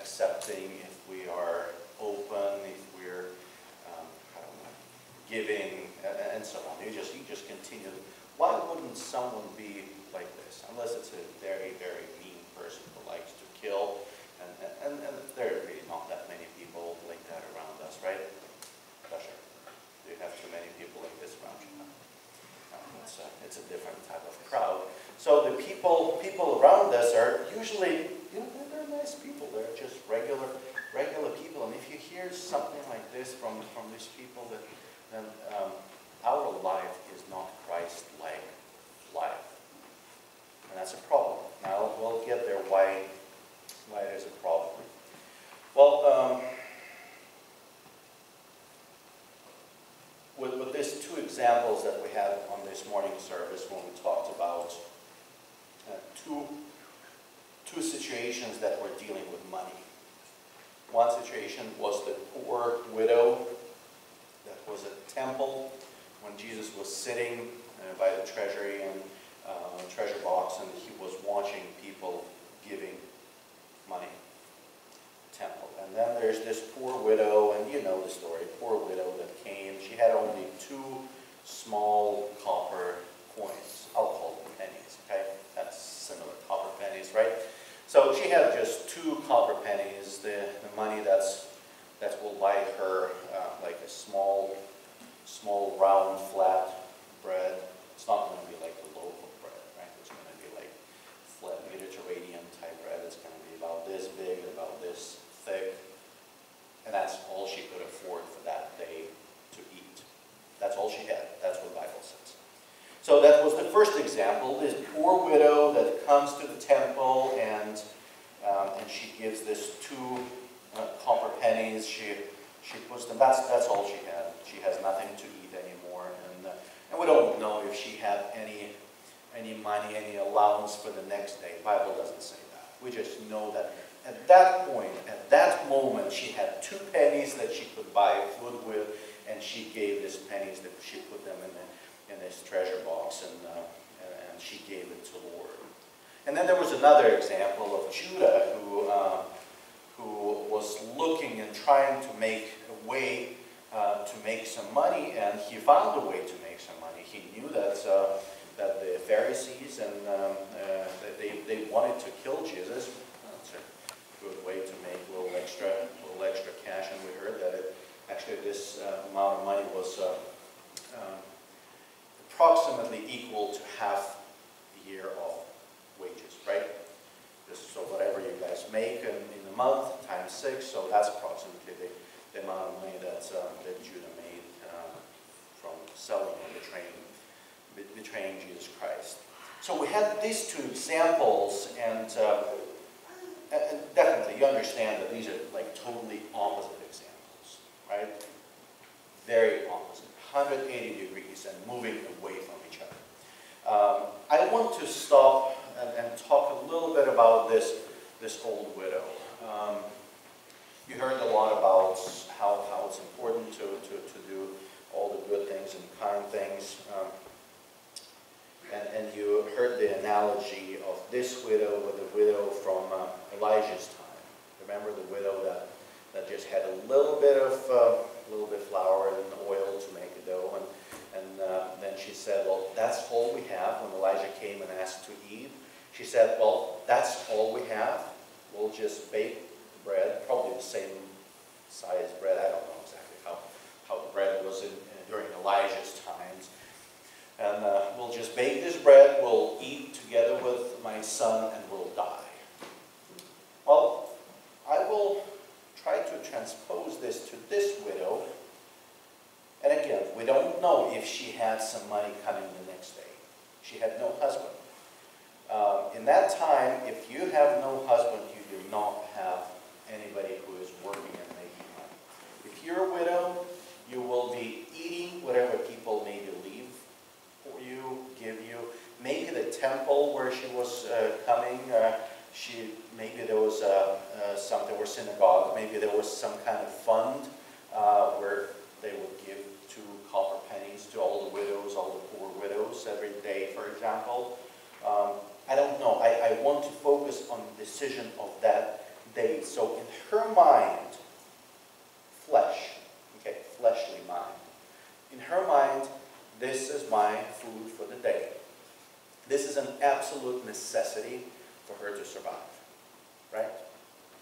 accepting, if we are open, if we're I don't know, giving, and so on. You just continue. Why wouldn't someone be like this? Unless it's a very, very mean person who likes to kill, and there are really not that many people like that around us, right? Pleasure. Do you have too many people like this around you? It's a different type of crowd. So the people around us are usually, they're nice people. They're just regular people. And if you hear something like this from these people, then our life is not Christ-like life. And that's a problem. Now we'll get there why it is a problem. Well, with these two examples that we had on this morning service, when we talked about two situations that were dealing with money. One situation was the poor widow that was at the temple when Jesus was sitting by the treasury and treasure box, and he was watching people giving money to the temple. And then there's this poor widow, and you know the story, poor widow that came. She had only 2 small copper coins. I'll call them pennies, okay? That's similar, copper pennies, right? So she had just 2 copper pennies, the money that will buy her like a small round flat bread. It's not going to be like the loaf of bread, right? It's going to be like flat Mediterranean type bread. It's going to be about this big, about this thick, and that's all she could afford for that day to eat. That's all she had. That's what the Bible says. So that was the first example, this poor widow that comes to the temple and she gives this 2 copper pennies. She puts them. That's all she had. She has nothing to eat anymore, and we don't know if she had any money, any allowance for the next day. The Bible doesn't say that. We just know that at that point, at that moment, she had 2 pennies that she could buy food with, and she gave these pennies that she put them in this treasure box, and she gave it to the Lord. And then there was another example of Judah who was looking and trying to make a way to make some money, and he found a way to make some money. He knew that the Pharisees and they wanted to kill Jesus. That's a good way to make a little extra cash, and we heard that actually this amount of money was approximately equal to half a year of wages, right? So whatever you guys make in a month times 6, so that's approximately the amount of money that Judah made from selling and betraying Jesus Christ. So we had these 2 examples, and definitely you understand that these are like totally opposite examples, right? Very opposite, 180 degrees and moving away from each other. I want to stop and talk a little bit about this old widow. You heard a lot about how it's important to do all the good things and kind things. And you heard the analogy of this widow with the widow from Elijah's time. Remember the widow that just had a little bit of flour and oil to make a dough, and then she said, well, that's all we have. When Elijah came and asked to eat, she said, well, that's all we have. We'll just bake the bread, probably the same size bread. I don't know exactly how the bread was during Elijah's times. And we'll just bake this bread, we'll eat together with my son, and we'll die. Well, I will try to transpose this to this widow. And again, we don't know if she had some money coming the next day. She had no husband. In that time, if you have no husband, you do not have anybody who is working and making money. If you're a widow, you will be eating whatever people maybe leave for you, give you. Maybe the temple where she was coming, maybe there was something, or synagogue, maybe there was some kind of fund where they would give 2 copper pennies to all the widows, all the poor widows every day, for example. I don't know. I want to focus on the decision of that day. So in her mind, flesh, okay, fleshly mind, in her mind, this is my food for the day. This is an absolute necessity for her to survive, right?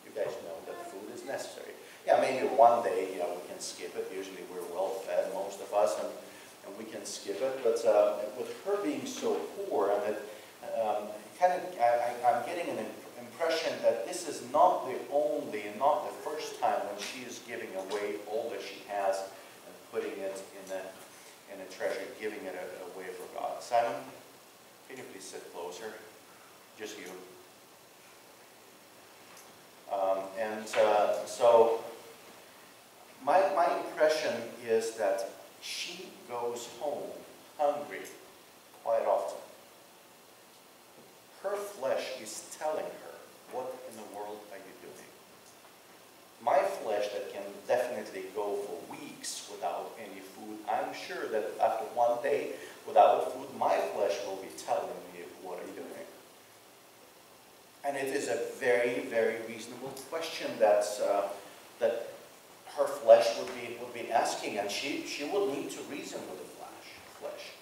You guys know that food is necessary. Yeah, maybe one day, we can skip it. Usually we're well fed, most of us, and we can skip it. But with her being so poor, and that I'm getting an impression that this is not the only and not the first time when she is giving away all that she has and putting it in a treasure, giving it away for God. Simon, can you please sit closer? Just you. So my impression is that she goes home hungry quite often. Her flesh is telling her, what in the world are you doing? My flesh that can definitely go for weeks without any food, I'm sure that after one day without food, my flesh will be telling me, what are you doing? And it is a very, very reasonable question that her flesh would be asking, and she would need to reason with the flesh.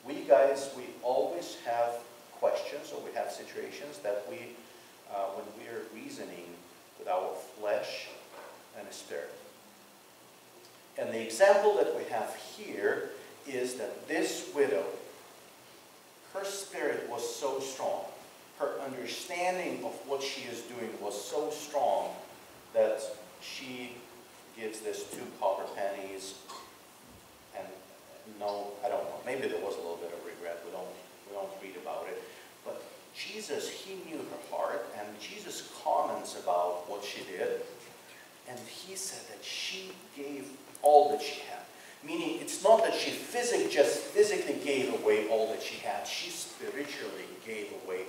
We guys, we always have questions, or we have situations that when we are reasoning with our flesh and the spirit. And the example that we have here is that this widow, her spirit was so strong, her understanding of what she is doing was so strong that she gives this 2 copper pennies, and no, I don't know, maybe there was a little bit of regret, we don't read about it, but Jesus, he knew her heart, and Jesus comments about what she did, and he said that she gave all that she had. Meaning, it's not that she just physically gave away all that she had. She spiritually gave away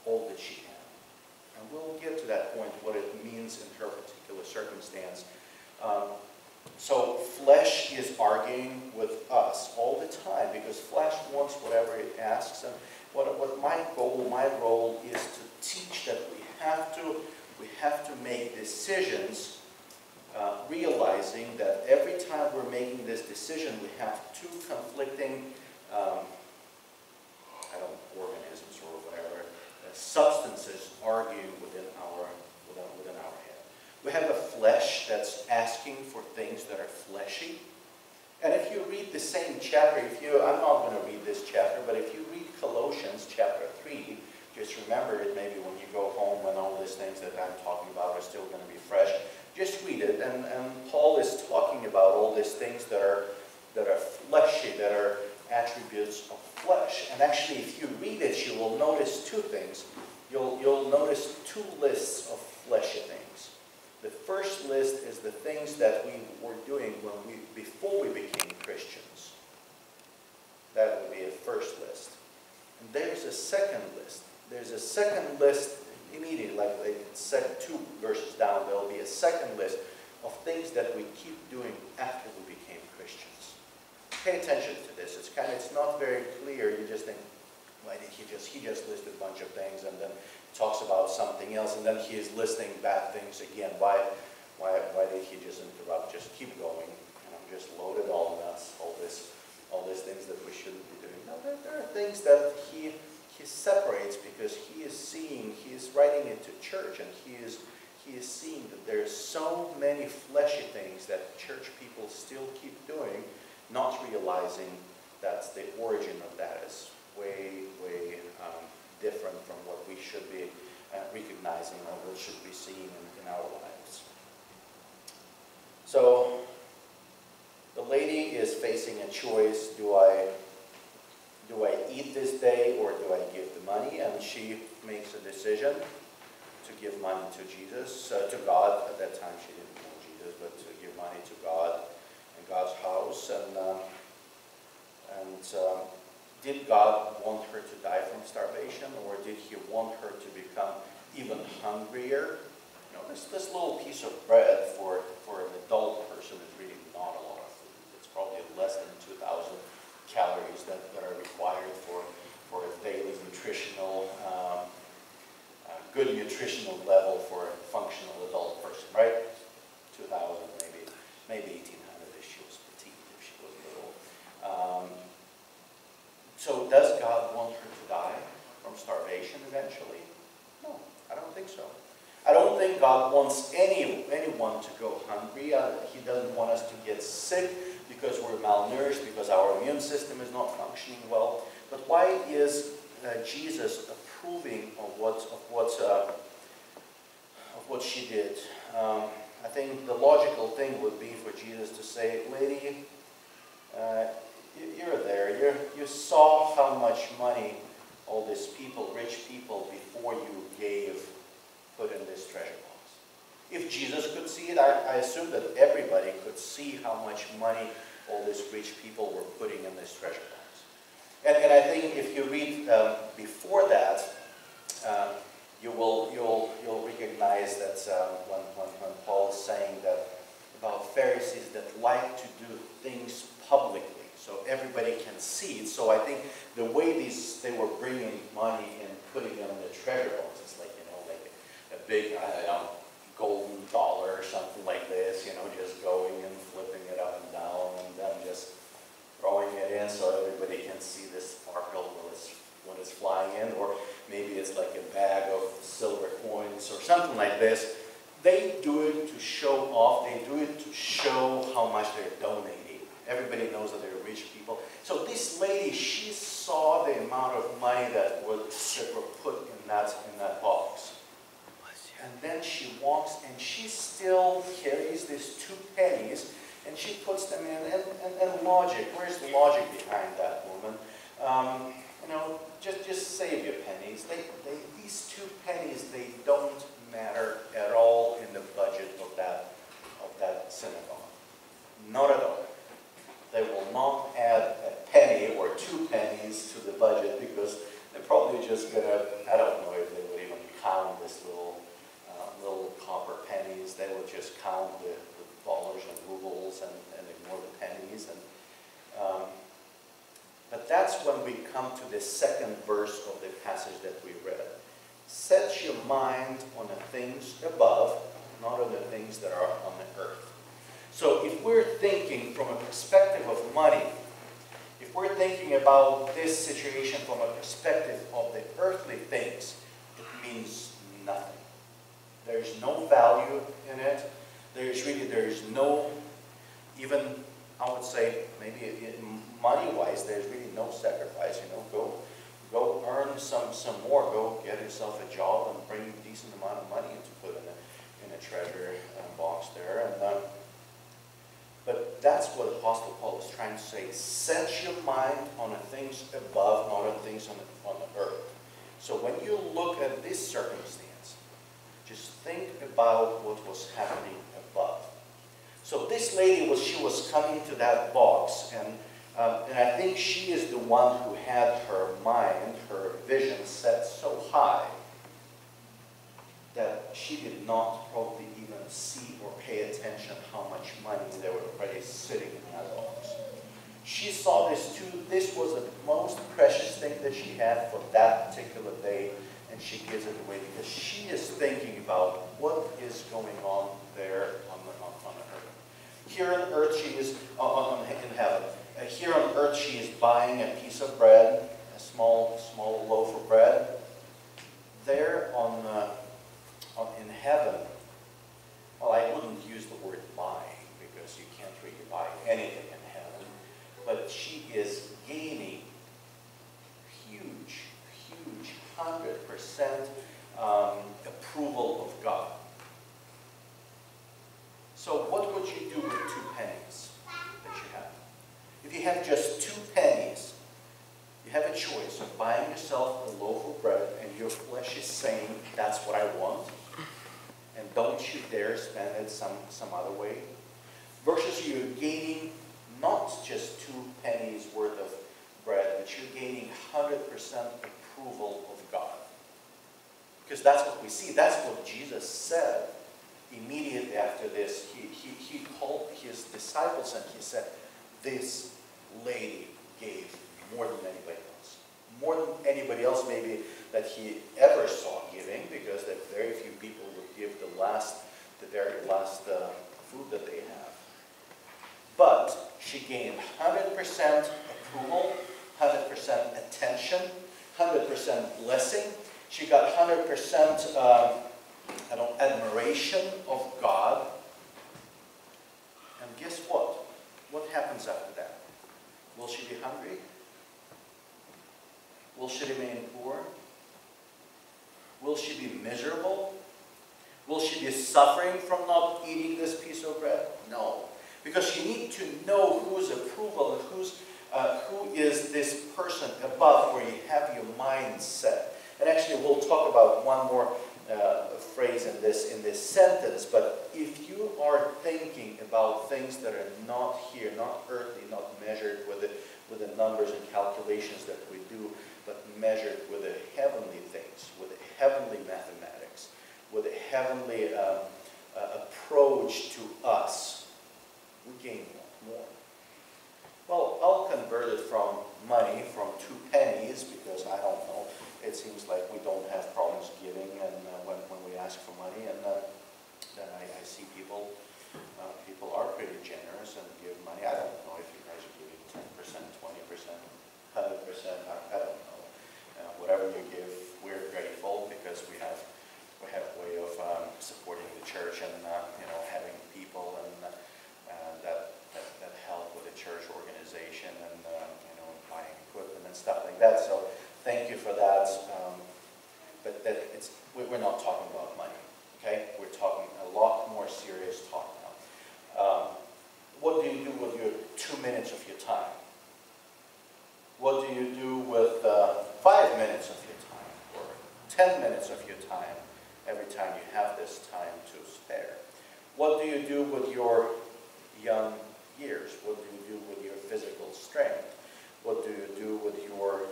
all that she had. And we'll get to that point, what it means in her particular circumstance. So flesh is arguing with us all the time, because flesh wants whatever it asks. And what my goal, my role is to teach that we have to make decisions, realizing that every time we're making this decision, we have 2 conflicting organisms or whatever, substances arguing within our head. We have a flesh that's asking for things that are fleshy. And if you read the same chapter, I'm not going to read this chapter, but if you read Colossians chapter 3, just remember it maybe when you go home, when all these things that I'm talking about are still going to be fresh. Just read it, and Paul is talking about all these things that are fleshy, that are attributes of flesh. And actually, if you read it, you will notice 2 things. You'll notice 2 lists of fleshy things. The first list is the things that we were doing before we became Christians. That would be a first list. And there's a second list. There's a second list immediately, like 2 verses down, there will be a second list of things that we keep doing after we became Christians. Pay attention to this. It's not very clear. You just think, why did he just listed a bunch of things, and then talks about something else, and then he is listing bad things again. Why did he just interrupt? Just keep going. Just load it all on us, all these things that we shouldn't be doing. No, there are things that he separates, because he is writing it to church, and he is seeing that there's so many fleshy things that church people still keep doing, not realizing that the origin of that is way different from what we should be recognizing, or what should be seen in our lives. So the lady is facing a choice. Do I eat this day, or do I give the money? And she makes a decision to give money to Jesus, to God. At that time she didn't know Jesus, but to give money to God and God's house. And did God want her to die from starvation, or did he want her to become even hungrier? This little piece of bread for an adult person is really not a lot of food. It's probably less than 2,000 calories that are required for a daily nutritional good nutritional level for a functional adult person, right? 2,000 maybe 1,800 if she was petite, if she was little. So does God want her to die from starvation eventually? No, I don't think so. I don't think God wants anyone to go hungry. He doesn't want us to get sick because we're malnourished, because our immune system is not functioning well. But why is Jesus approving of what she did? I think the logical thing would be for Jesus to say, lady, you're there. You saw how much money all these people, rich people, before you put in this treasure box. If Jesus could see it, I assume that everybody could see how much money all these rich people were putting in this treasure box. And I think if you read before that, you'll recognize that when Paul is saying that about Pharisees that like to do things publicly, so everybody can see it. So I think the way they were bringing money and putting them in the treasure box, it's like, like a big, golden dollar or something like this, just going and flipping it up and down and then just throwing it in so everybody can see this sparkle when it's flying in. Or maybe it's like a bag of silver coins or something like this. They do it to show off. They do it to show how much they're donating. Everybody knows that they're rich people. So this lady, she saw the amount of money that were put in that box. And then she walks and she still carries these 2 pennies and she puts them in. And logic, where's the logic behind that, woman? Just save your pennies. These 2 pennies, they don't matter at all in the budget of that synagogue. Not at all. They will not add a penny or 2 pennies to the budget because they're probably just going to, I don't know if they would even count this little copper pennies. They would just count the dollars and rubles and ignore the pennies. But that's when we come to the second verse of the passage that we read. Set your mind on the things above, not on the things that are on the earth. So if we're thinking from a perspective of money, if we're thinking about this situation from a perspective of the earthly things, it means nothing. There's no value in it. There's no, even, I would say, maybe money-wise, there's really no sacrifice. Go earn some more. Go get yourself a job and bring a decent amount of money to put in a treasure box there. But that's what Apostle Paul is trying to say. Set your mind on the things above, not on things on the earth. So when you look at this circumstance, just think about what was happening above. So this lady she was coming to that box, and I think she is the one who had her mind, her vision set so high that she did not probably even see or pay attention how much money they were already sitting in that box. She saw this too. This was the most precious thing that she had for that particular day, and she gives it away because she is thinking about what is going on there on earth. Here on earth she is, in heaven. Here on earth she is buying a piece of bread, a small loaf of bread. There in heaven, well, I wouldn't use the word buying because you can't really buy anything in heaven, but she is gaining huge 100% approval of God. So what would you do with 2 pennies that you have? If you have just 2 pennies, you have a choice of buying yourself a loaf of bread and your flesh is saying, that's what I want, and don't you dare spend it some other way, versus you're gaining not just 2 pennies worth of bread, but you're gaining 100% approval of God. Because that's what we see. That's what Jesus said immediately after this. He called his disciples and he said, this lady gave more than anybody else. more than anybody else maybe that he ever saw giving, because that very few people would give the very last food that they have. But she gained 100% approval, 100% attention, 100% blessing. She got 100% admiration of God. And guess what? What happens after that? Will she be hungry? Will she remain poor? Will she be miserable? Will she be suffering from not eating this piece of bread? No. Because you need to know whose approval and who is this person above, where you have your mind set. And actually, we'll talk about one more phrase in this sentence. But if you are thinking about things that are not here, not earthly, not measured with the numbers and calculations that we do, but measured with the heavenly things, with the heavenly mathematics, with a heavenly approach to us, we gain more. Well, I'll convert it from money, from 2 pennies, because I don't know. It seems like we don't have problems giving, and when we ask for money, and then I see people are pretty generous and give money. I don't know if you guys are giving 10%, 20%, 100%. I don't know. Whatever you give, we're grateful, because we have a way of supporting the church and having people and that help with the church organization and buying equipment and stuff like that. So thank you for that. But we're not talking about money. Okay, we're talking a lot more serious talk now. What do you do with your 2 minutes of your time? What do you do with 5 minutes of your time, or 10 minutes of your time, every time you have this time to spare? What do you do with your young years? What do you do with your physical strength? What do you do with your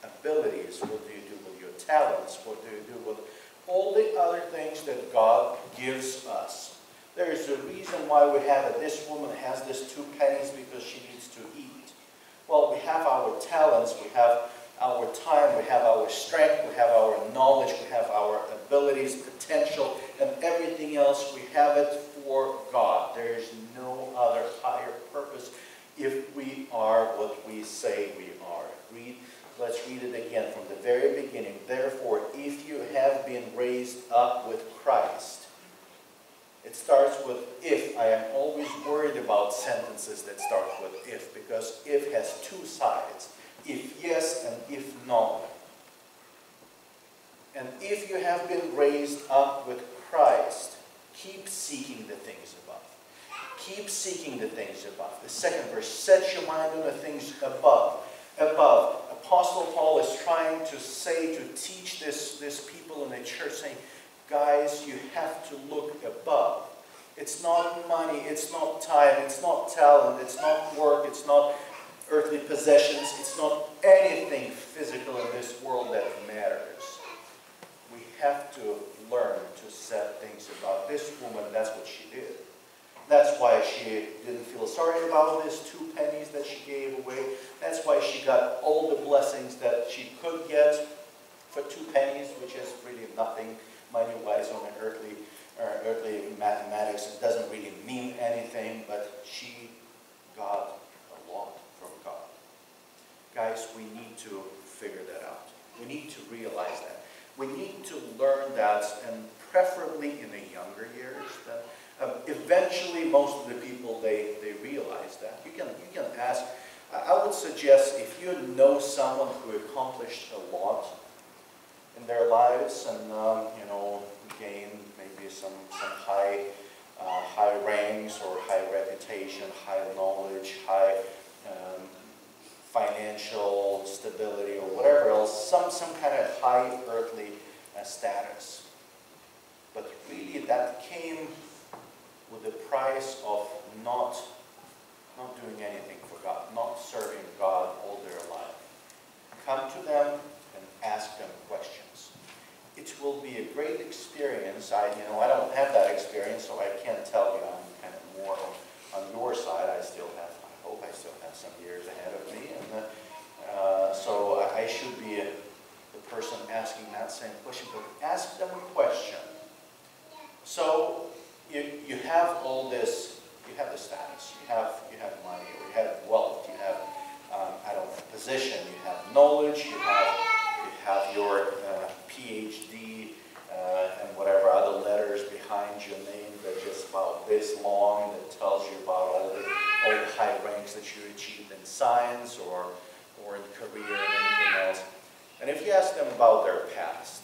abilities? What do you do with your talents? What do you do with all the other things that God gives us? There is a reason why we have it. This woman has this 2 pennies because she needs to eat. Well, we have our talents, we have our time, we have our strength, we have our knowledge, we have our abilities, potential, and everything else. We have it for God. There is no other higher purpose if we are what we say we are. Let's read it again from the very beginning. Therefore, if you have been raised up with Christ. It starts with if. I am always worried about sentences that start with if, because if has 2 sides. If yes and if no. And if you have been raised up with Christ, keep seeking the things above. Keep seeking the things above. The second verse, set your mind on the things above. Above. Apostle Paul is trying to teach this people in the church, saying, guys, you have to look above. It's not money, it's not time, it's not talent, it's not work, it's not earthly possessions, it's not anything physical in this world that matters. We have to learn to set things above. This woman, that's what she did. That's why she didn't feel sorry about this 2 pennies that she gave away. That's why she got all the blessings that she could get for 2 pennies, which is really nothing money-wise on the earthly mathematics. It doesn't really mean anything, but she got a lot from God. Guys, we need to figure that out. We need to realize that. We need to learn that, and preferably in the younger years. That eventually, most of the people, they realize that. You can ask. I would suggest, if you know someone who accomplished a lot in their lives and gained maybe some high ranks or high reputation, high knowledge, high financial stability, or whatever else, some kind of high earthly status. But really, that came with the price of not doing anything for God, not serving God all their life. Come to them and ask them questions. It will be a great experience. I don't have that experience, so I can't tell you. I'm kind of more on your side. I hope I still have some years ahead of me, and so I should be the person asking that same question, but ask them a question. So you have all this, you have the status, you have money, or you have wealth, you have, I don't know, position, you have knowledge, you have your PhD, and whatever other letters behind your name that just about this long, that tells you about all the high ranks that you achieved in science or in career and anything else. And if you ask them about their past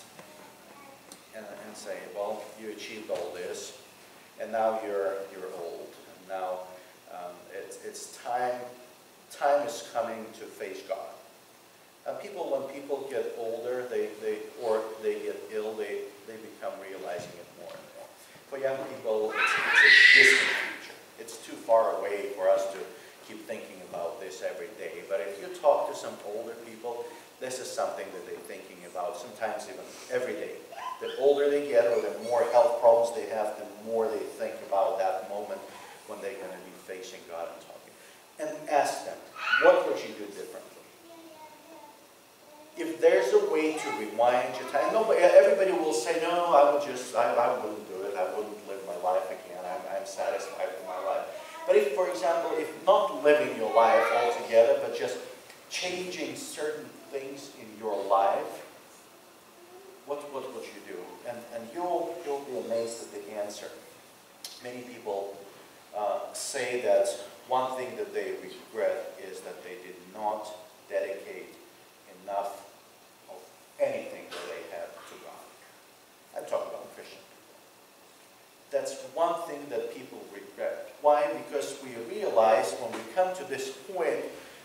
and say, well, you achieved all this, and now you're old, and now it's time is coming to face God. And when people get older, they get ill, they become realizing it more and more. For young people, it's a distant future. It's too far away for us to keep thinking about this every day. But if you talk to some older people, this is something that they're thinking about, sometimes even every day. The older they get, or the more health problems they have, the more they think about that moment when they're going to be facing God and talking. And ask them, what would you do differently? If there's a way to rewind your time, everybody will say, no, I wouldn't do it. I wouldn't live my life again. I'm satisfied with my life. But if, for example, if not living your life altogether, but just changing certain things in your life, what would you do? And you'll be amazed at the answer. Many people say that one thing that they regret is that they did not dedicate enough of anything that they had to God. I'm talking about Christian people. That's one thing that people regret. Why? Because we realize when we come to this point,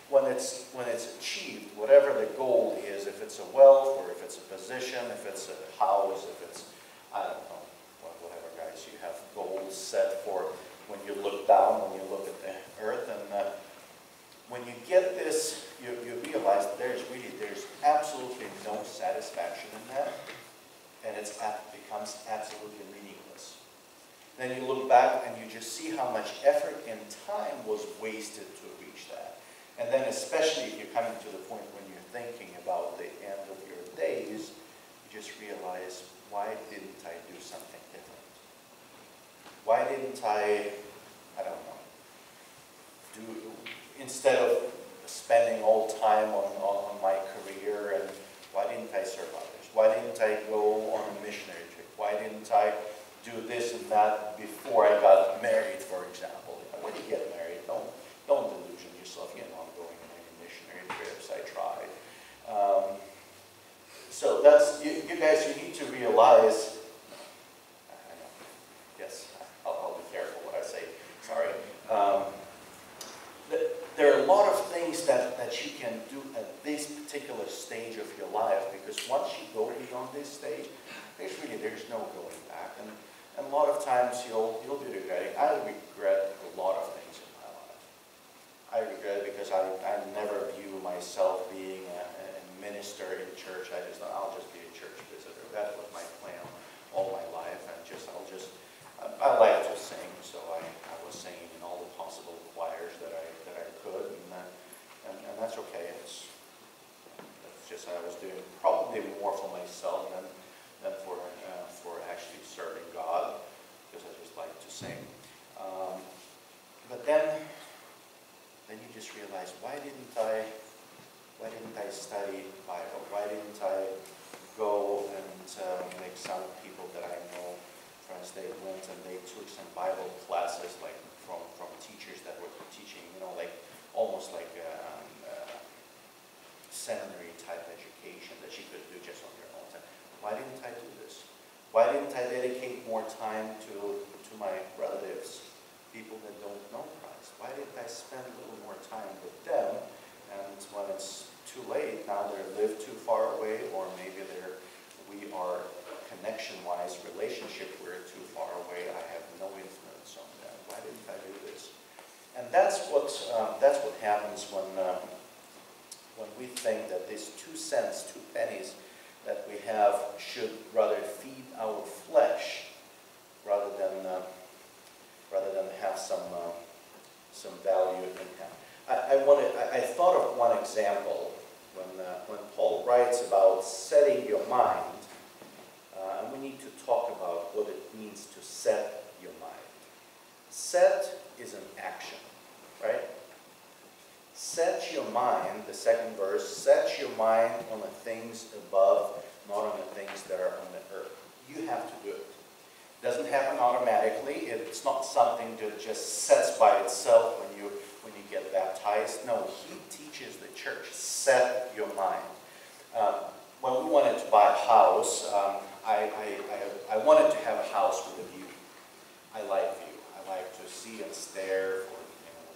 when it's achieved, whatever the goal is, if it's a wealth, or if it's a position, if it's a house, if it's, I don't know, whatever, guys, you have goals set for when you look down, when you look at the earth, and when you get this, you realize that there's absolutely no satisfaction in that, and it becomes absolutely meaningless. Then you look back and you just see how much effort and time was wasted to reach that. And then especially if you're coming to the point when you're thinking about the end of your days, you just realize, why didn't I do something different? Why didn't I don't know, instead of spending all time on my career, and why didn't I serve others? Why didn't I go on a missionary trip? Why didn't I do this and that before I got married, for example? When you get married, don't delusion yourself. You're not going on any missionary trips. I tried. So that's, you guys, you need to realize, I know, yes, I'll be careful what I say, sorry. There are a lot of things that you can do at this particular stage of your life, because once you go beyond this stage, there's no going back. And a lot of times you'll be regretting. I regret a lot of things in my life. I regret it because I never view myself being a minister in church. I'll just be a church visitor. That was my plan all my life. I like to sing, so I was singing in all the possible choirs that I could, and that's okay. That's just I was doing probably more for myself than for actually serving God, because I just like to sing. But then you just realize, why didn't I study Bible? Why didn't I go and like some people that I know, friends, they went and they took some Bible classes, like from teachers that were teaching, like almost like seminary type education that you could do just on your own time. Why didn't I do this? Why didn't I dedicate more time to my relatives, people that don't know Christ? Why didn't I spend a little more time with them? And when it's too late, now they live too far away, or maybe we are connection-wise, relationship, we're too far away. I have no influence on them. Why didn't I do this? And that's what happens when we think that these 2 cents, 2 pennies that we have should rather feed our flesh rather than have some value in him. I thought of one example when when Paul writes about setting your mind, we need to talk about what it means to set your mind. Set is an action, right? Set your mind, the second verse, set your mind on the things above, not on the things that are on the earth. You have to do it. It doesn't happen automatically. It's not something that just sets by itself when you get baptized. No, he teaches the church, set your mind. When we wanted to buy a house, I wanted to have a house with a view. I like view. I like to see and stare for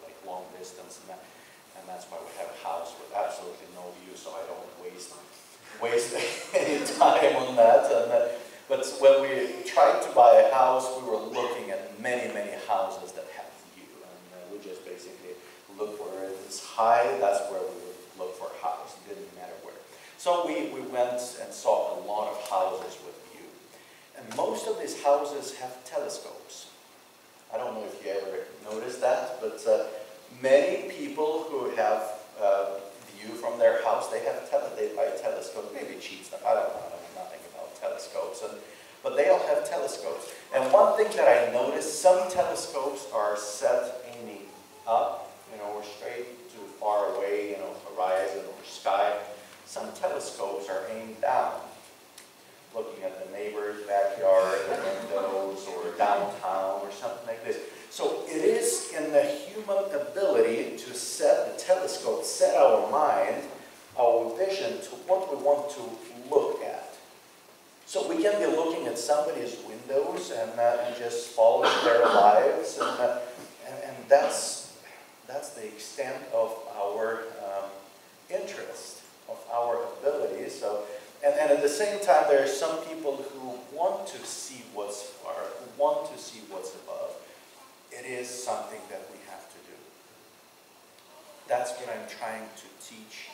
like long distance, and that's why we have a house with absolutely no view, so I don't waste any time on that. But when we tried to buy a house, we were looking at many houses that have view, and we just basically look where it's high. That's where we would look for a house. It didn't matter where. So we went and saw a lot of houses with view. And most of these houses have telescopes. I don't know if you ever noticed that, but many people who have view from their house, they buy a telescope, maybe cheap stuff. I don't know nothing about telescopes, but they all have telescopes. And one thing that I noticed, some telescopes are set aiming up, or straight to far away, horizon or sky. Some telescopes are aimed down, looking at the neighbor's backyard, the windows, or downtown, or something like this. So it is in the human ability to set the telescope, set our mind, our vision to what we want to look at. So we can be looking at somebody's windows and just following their lives, and that's the extent of our interest, of our ability. So, and at the same time, there are some people who want to see what's far, who want to see what's above. It is something that we have to do. That's what I'm trying to teach